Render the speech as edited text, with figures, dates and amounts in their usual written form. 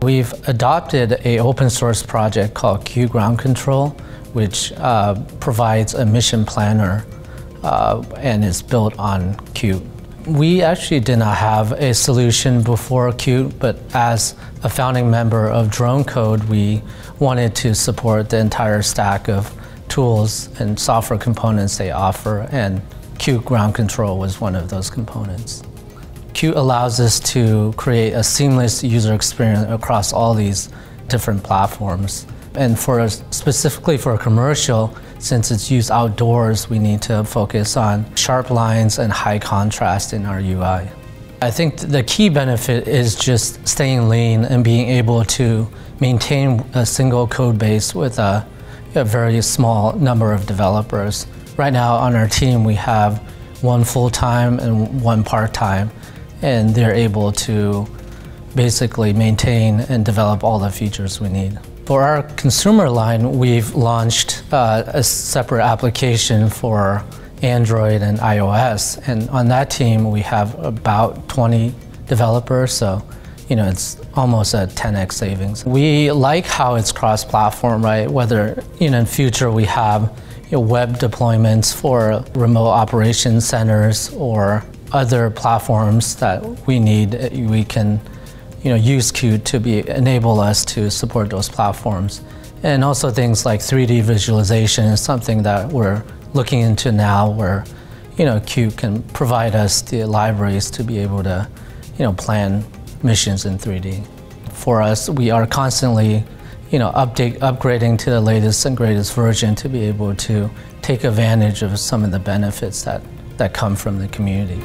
We've adopted an open source project called Qt Ground Control, which provides a mission planner and is built on Qt. We actually did not have a solution before Qt, but as a founding member of Drone Code, we wanted to support the entire stack of tools and software components they offer, and Qt Ground Control was one of those components. Qt allows us to create a seamless user experience across all these different platforms. And specifically for a commercial, since it's used outdoors, we need to focus on sharp lines and high contrast in our UI. I think the key benefit is just staying lean and being able to maintain a single code base with a very small number of developers. Right now on our team, we have one full-time and one part-time, and they're able to basically maintain and develop all the features we need. For our consumer line, we've launched a separate application for Android and iOS, and on that team we have about 20 developers, so it's almost a 10x savings. We like how it's cross-platform, right? Whether in future we have web deployments for remote operations centers or other platforms that we need, we can use Qt to enable us to support those platforms. And also things like 3D visualization is something that we're looking into now, where Qt can provide us the libraries to be able to plan missions in 3D. For us, we are constantly upgrading to the latest and greatest version to be able to take advantage of some of the benefits that come from the community.